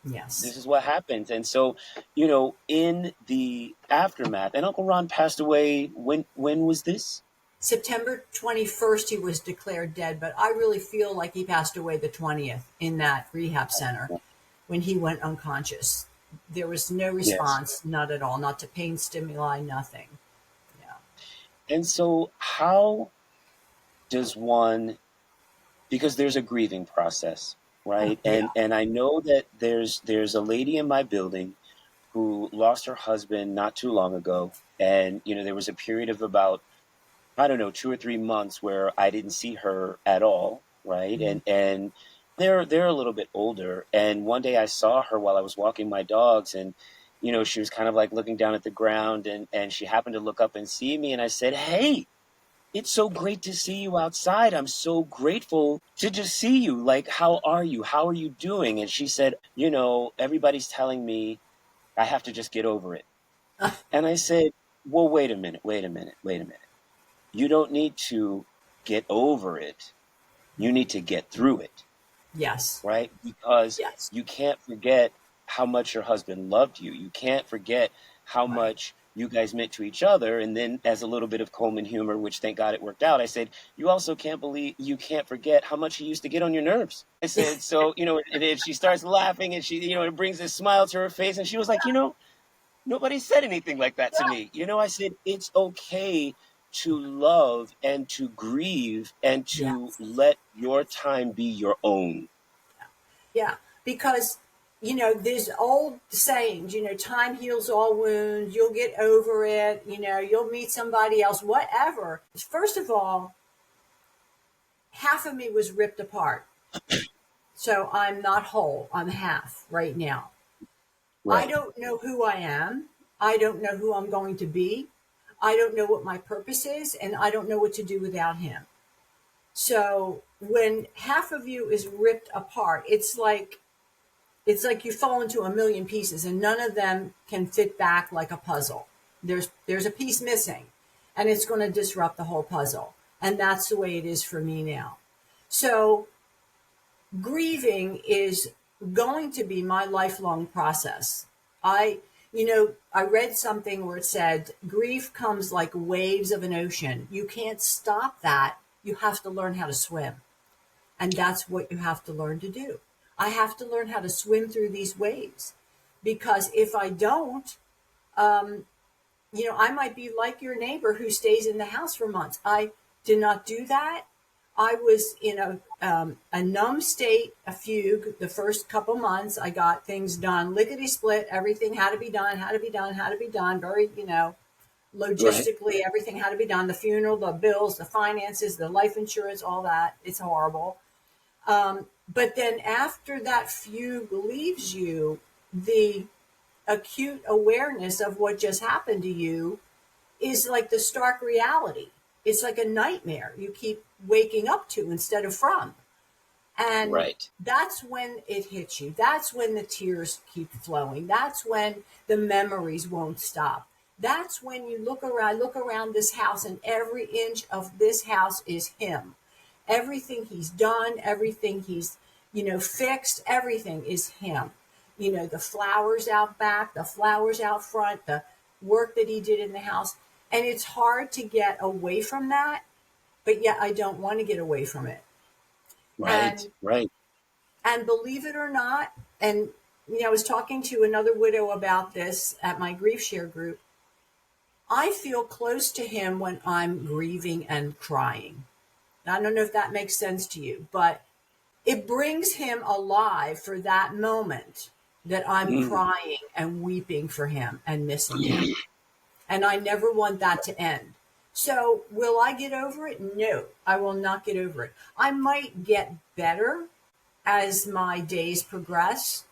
Yes. happens. And so, in the aftermath, and Uncle Ron passed away. When was this? September 21st, he was declared dead, but I really feel like he passed away the 20th in that rehab center when he went unconscious. There was no Yes. response, not at all, not to pain stimuli, nothing. Yeah. And so how does one, because there's a grieving process, Oh, right? yeah. And I know that there's a lady in my building who lost her husband not too long ago. And, there was a period of about, I don't know, 2 or 3 months where I didn't see her at all, right? Mhm. And they're a little bit older. And one day I saw her while I was walking my dogs, and she was kind of like looking down at the ground, and she happened to look up and see me, and I said, "Hey, it's so great to see you outside. I'm so grateful to just see you. Like, how are you? How are you doing?" And she said, "Everybody's telling me I have to just get over it." And I said, "Well, wait a minute, wait a minute, wait a minute. You don't need to get over it. You need to get through it, Yes. right? Because Yes. you can't forget how much your husband loved you. You can't forget how Right. much you guys meant to each other." And then, as a little bit of Coleman humor, which thank God it worked out, I said, "You also you can't forget how much he used to get on your nerves." I said, so, and she starts laughing, and she, it brings a smile to her face. And she was like, nobody said anything like that to me. I said, it's okay to love and to grieve and to Yes. let your time be your own. Yeah, because there's old sayings, time heals all wounds, you'll get over it, you'll meet somebody else, whatever. First of all, half of me was ripped apart. So I'm not whole. I'm half right now. I Right. don't know who I am. I don't know who I'm going to be. I don't know what my purpose is, and I don't know what to do without him. So when half of you is ripped apart, it's like you fall into a million pieces and none of them can fit back like a puzzle. There's a piece missing and it's going to disrupt the whole puzzle. And that's the way it is for me now. So grieving is going to be my lifelong process. I read something where it said grief comes like waves of an ocean. You can't stop that. You have to learn how to swim. And that's what you have to learn to do. I have to learn how to swim through these waves because if I don't, I might be like your neighbor who stays in the house for months. I did not do that. I was in a numb state, a fugue. The first couple months, I got things done, lickety split. Everything had to be done, had to be done, had to be done. Very, Right. logistically, everything had to be done. The funeral, the bills, the finances, the life insurance, all that. It's horrible. But then after that fugue leaves you, the acute awareness of what just happened to you is like the stark reality. It's like a nightmare you keep waking up to instead of from. And Right. that's when it hits you. That's when the tears keep flowing. That's when the memories won't stop. That's when you look around this house, and every inch of this house is him. Everything he's done, everything he's, fixed, everything is him. The flowers out back, the flowers out front, the work that he did in the house. And it's hard to get away from that, but yet I don't want to get away from it. Right. And Right. and believe it or not, and I was talking to another widow about this at my grief share group. I feel close to him when I'm grieving and crying. I don't know if that makes sense to you, but it brings him alive for that moment that I'm Mm. crying and weeping for him and missing him. And I never want that to end. So will I get over it? No, I will not get over it. I might get better as my days progress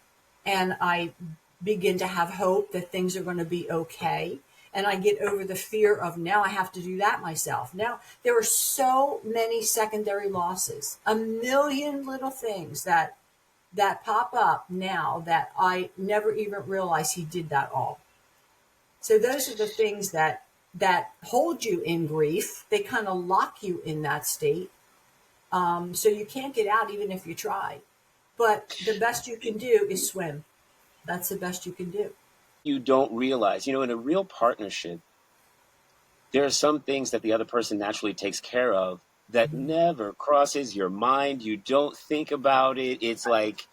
and I begin to have hope that things are going to be okay. And I get over the fear of now I have to do that myself. Now, there are so many secondary losses, a million little things that pop up now that I never even realized he did that all. So those are the things that hold you in grief. They kind of lock you in that state. So you can't get out even if you try. But the best you can do is swim. That's the best you can do. You don't realize, in a real partnership, there are some things that the other person naturally takes care of that never crosses your mind. You don't think about it. It's like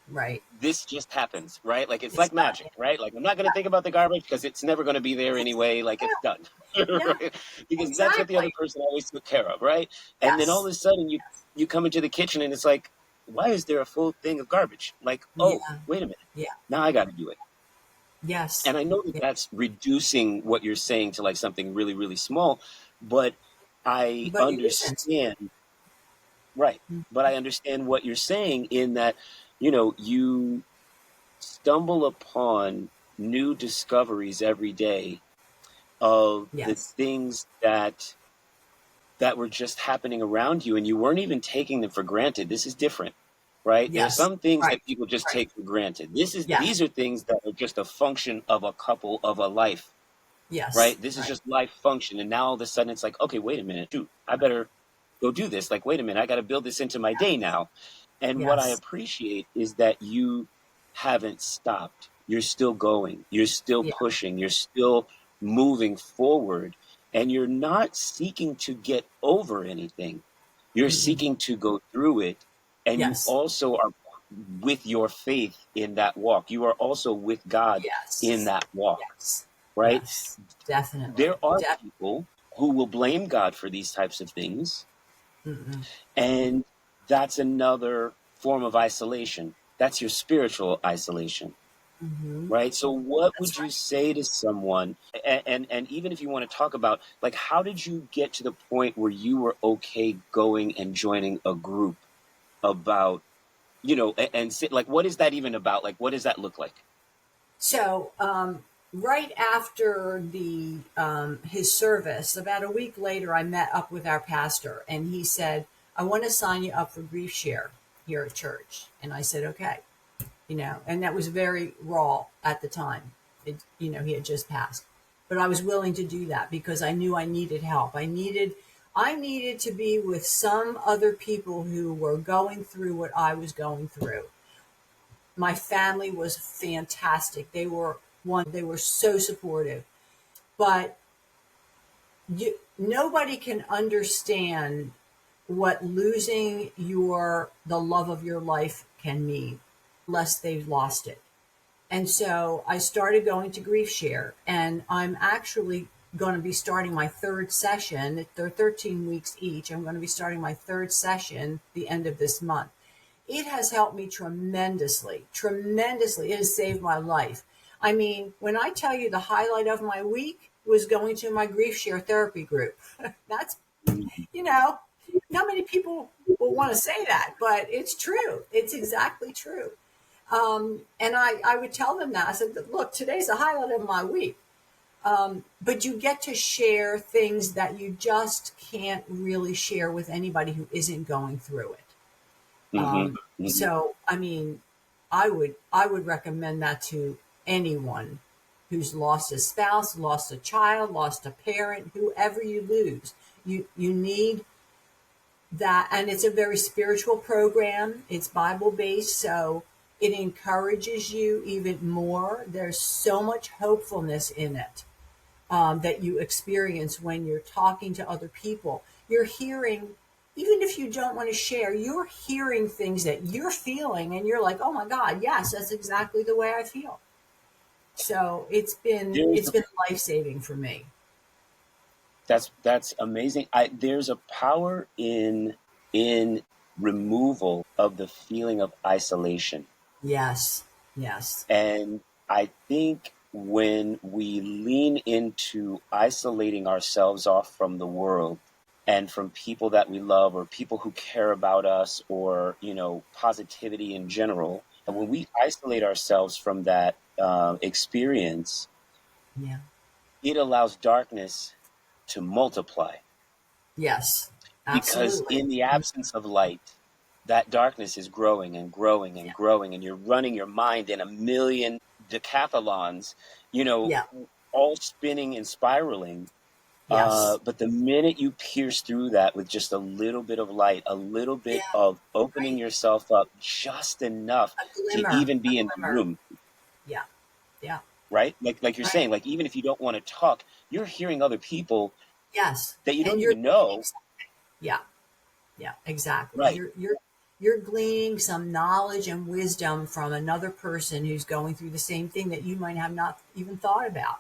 Right. this just happens, right? Like it's It's like not. magic, right? Like I'm not going to think about the garbage because it's never going to be there anyway. Like Yeah. it's done, Yeah. right? Because that's what the other Exactly. person always took care of, right? And then all of Yes. a sudden Yes. you come into the kitchen and it's like, why is there a full thing of garbage? Like, oh, Yeah. wait a minute, Yeah. now I got to do it. Yes. And I know that Yeah. that's reducing what you're saying to like something really, really small, but I But it isn't. understand, right? But I understand what you're saying in that, you stumble upon new discoveries every day of the Yes. things that were just happening around you and you weren't even taking them for granted. This is different, right? There are Yes. some things Right. that people just Right. take for granted. Yes. These are things that are just a function of a couple of a life, Yes. right? This is Right. just life function. And now all of a sudden it's like, okay, wait a minute, shoot, I better go do this. Like, wait a minute, I got to build this into my day now. And what I Yes. appreciate is that you haven't stopped. You're still going. You're still Yeah. pushing. You're still moving forward. And you're not seeking to get over anything. You're Mm-mm. seeking to go through it. And you Yes. also are with your faith in that walk. You are also with God in Yes. that walk, Yes. right? Yes. Definitely. There are people who will blame God for these types of things. Mm-mm. And that's another form of isolation. That's your spiritual isolation. Mm-hmm. Right. So what That's would you right. say to someone, and even if you want to talk about, like, how did you get to the point where you were okay going and joining a group about, like, what is that even about? Like, what does that look like? So, right after the his service, about a week later, I met up with our pastor, and he said, "I want to sign you up for Grief Share here at church." And I said, "Okay," and that was very raw at the time. He had just passed, but I was willing to do that because I knew I needed help. I needed to be with some other people who were going through what I was going through. My family was fantastic. They were so supportive. But nobody can understand what losing the love of your life can mean unless they've lost it. And so I started going to Grief Share, and I'm actually going to be starting my third session. They're 13 weeks each. I'm going to be starting my third session the end of this month. It has helped me tremendously, tremendously. It has saved my life. I mean, when I tell you the highlight of my week was going to my Grief Share therapy group, that's, you know, not many people will want to say that, but it's true. It's exactly true. And I would tell them that. I said, look, today's the highlight of my week. But you get to share things that you just can't really share with anybody who isn't going through it. Hmm. Hmm. So, I mean, I would recommend that to anyone who's lost a spouse, lost a child, lost a parent, whoever you lose. You need that, and it's a very spiritual program. It's Bible based, so it encourages you even more. There's so much hopefulness in it that you experience when you're talking to other people. You're hearing, even if you don't want to share, you're hearing things that you're feeling, and you're like, "Oh my God, yes, that's exactly the way I feel." So it's been There's it's been life saving for me. that's amazing. There's a power in removal of the feeling of isolation. Yes, yes, And I think when we lean into isolating ourselves off from the world and from people that we love or people who care about us or, positivity in general, and when we isolate ourselves from that experience, yeah, it allows darkness to multiply. yes, Because absolutely. in the absence of light, that darkness is growing and growing and Yeah, growing, and you're running your mind in a million decathlons, you know, yeah, all spinning and spiraling. yes, But the minute you pierce through that with just a little bit of light, a little bit yeah, of opening right. yourself up just enough A to glimmer, even a be in the glimmer. room, Yeah, yeah, right? Like you're right. saying, like even if you don't want to talk, you're hearing other people Yes, that you and don't you're even know, yeah, yeah, exactly. right? You're gleaning some knowledge and wisdom from another person who's going through the same thing that you might have not even thought about.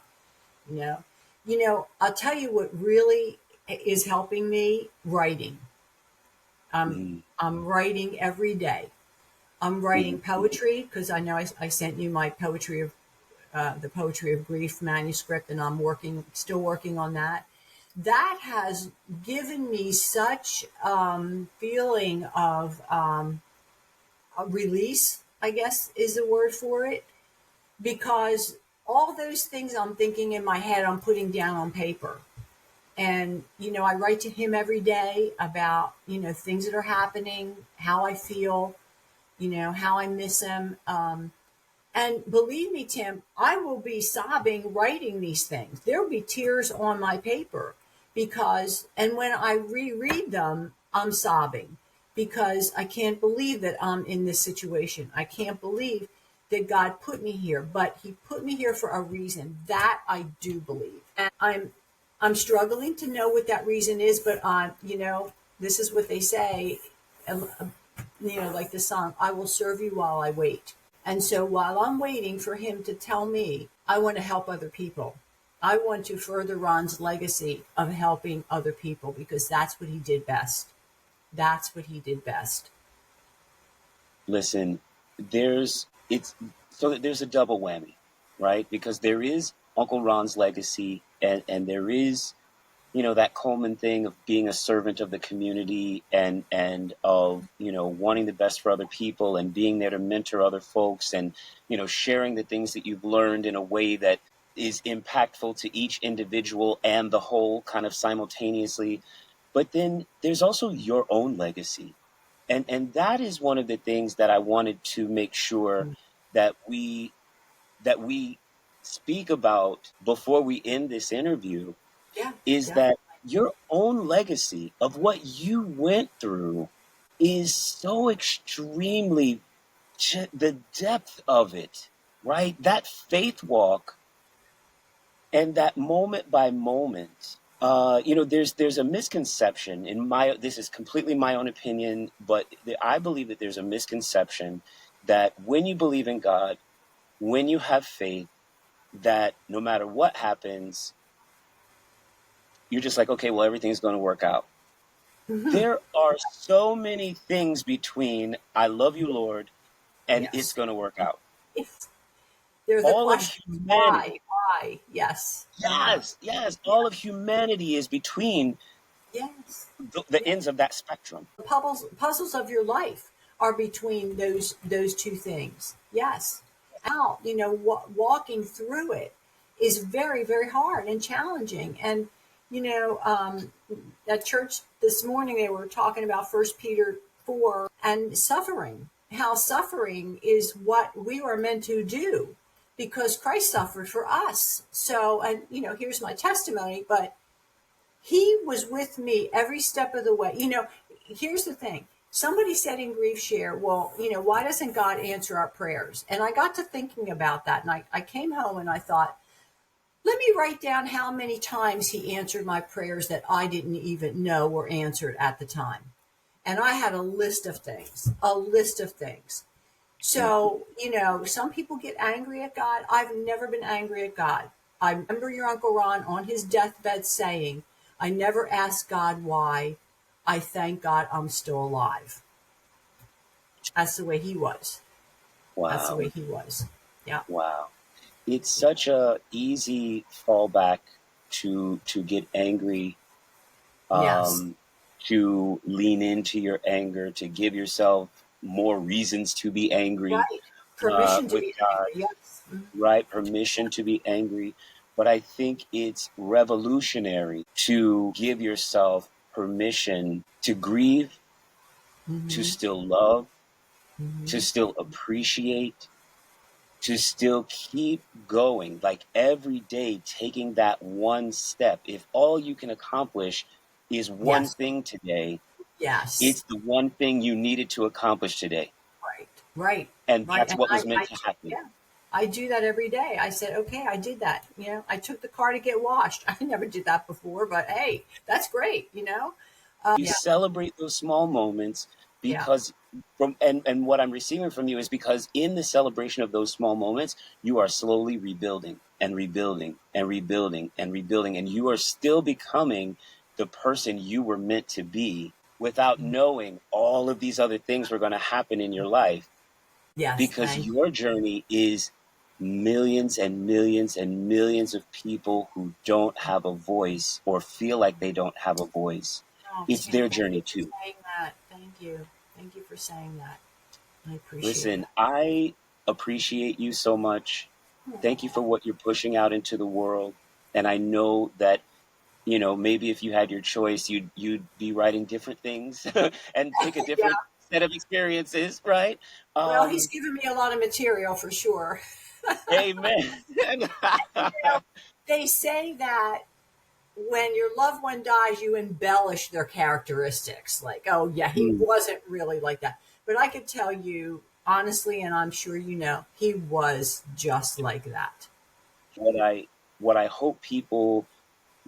You know, I'll tell you what really is helping me: writing. Mm-hmm. I'm writing every day. I'm writing poetry because I know I sent you my poetry of the poetry of grief manuscript, and I'm still working on that. That has given me such feeling of a release, I guess is the word for it, because all those things I'm thinking in my head, I'm putting down on paper. And, I write to him every day about, things that are happening, how I feel, how I miss him. And believe me, Tim, I will be sobbing writing these things. There will be tears on my paper and when I reread them, I'm sobbing because I can't believe that I'm in this situation. I can't believe that God put me here, but He put me here for a reason. That I do believe. And I'm struggling to know what that reason is, but this is what they say, like the song, I will serve you while I wait. And so while I'm waiting for him to tell me, I want to help other people. I want to further Ron's legacy of helping other people because that's what he did best. That's what he did best. listen, there's a double whammy, right? Because there is Uncle Ron's legacy, and there is, that Coleman thing of being a servant of the community, and of, wanting the best for other people and being there to mentor other folks, and, sharing the things that you've learned in a way that is impactful to each individual and the whole kind of simultaneously. But then there's also your own legacy. And that is one of the things that I wanted to make sure that we speak about before we end this interview, Yeah, is definitely. that your own legacy of what you went through is so extremely, the depth of it, right? That faith walk and that moment by moment. There's a misconception this is completely my own opinion, but I believe that there's a misconception that when you believe in God, when you have faith, that no matter what happens, you're just like, okay, well, everything's going to work out. There are so many things between I love you, Lord, and it's Yes. going to work out. Yes. They're the All of questions. humanity, Why? Yes. yes, all of humanity is between Yes. the ends of that spectrum. The puzzles of your life are between those two things. Yes. Out, walking through it is very, very hard and challenging. And at church this morning they were talking about First Peter 4 and suffering. How suffering is what we were meant to do because Christ suffered for us. So, and here's my testimony, but he was with me every step of the way. Here's the thing. Somebody said in Grief Share, well, why doesn't God answer our prayers? And I got to thinking about that. And I came home and I thought, let me write down how many times he answered my prayers that I didn't even know were answered at the time. And I had a list of things. So, some people get angry at God. I've never been angry at God. I remember your Uncle Ron on his deathbed saying, I never asked God why. I thank God I'm still alive. That's the way he was. That's the Wow. way he was. Yeah. Wow. It's such a easy fallback to get angry, Yes. um, to lean into your anger, to give yourself more reasons to be angry, Right. Permission to with be God, angry. Yes. right? Permission to be angry. But I think it's revolutionary to give yourself permission to grieve, to Mm-hmm. still love, to Mm-hmm. still appreciate, to still keep going, like every day, taking that one step. If all you can accomplish is one Yes. thing today, Yes. it's the one thing you needed to accomplish today. Right. Right. And Right. that's And what was meant to happen. yeah, I do that every day. I said, okay, I did that. I took the car to get washed. I never did that before, but hey, that's great. You Yeah. celebrate those small moments, Yeah. because and what I'm receiving from you is because in the celebration of those small moments, you are slowly rebuilding and rebuilding and rebuilding and rebuilding, and you are still becoming the person you were meant to be without knowing all of these other things were going to happen in your life, Yes. because Thank your journey is millions and millions and millions of people who don't have a voice or feel like they don't have a voice. Oh, It's Tim, their thank you journey for too. saying that. Thank you. Thank you for saying that. I appreciate Listen, that. I appreciate you so much. Thank you for what you're pushing out into the world. And I know that, maybe if you had your choice, you'd be writing different things and pick a Yeah. different set of experiences, right? Well, he's Um, given me a lot of material for sure. Amen. You know, they say that when your loved one dies, you embellish their characteristics. Like, oh, yeah, he Mm. wasn't really like that. But I could tell you honestly, and I'm sure he was just like that. What I hope people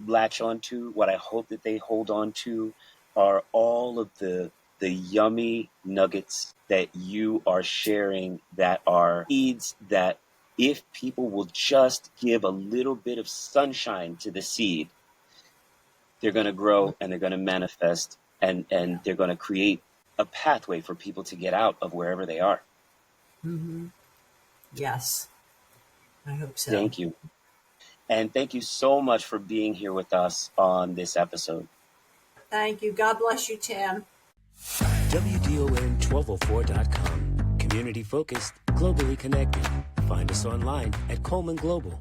latch onto, what I hope that they hold on to, are all of the yummy nuggets that you are sharing, that are seeds that, if people will just give a little bit of sunshine to the seed, they're going to grow and they're going to manifest, and they're going to create a pathway for people to get out of wherever they are. Mm-hmm. Yes, I hope so. Thank you. And thank you so much for being here with us on this episode. Thank you. God bless you, Tim. WDON1204.com. Community focused, globally connected. Find us online at Coleman Global.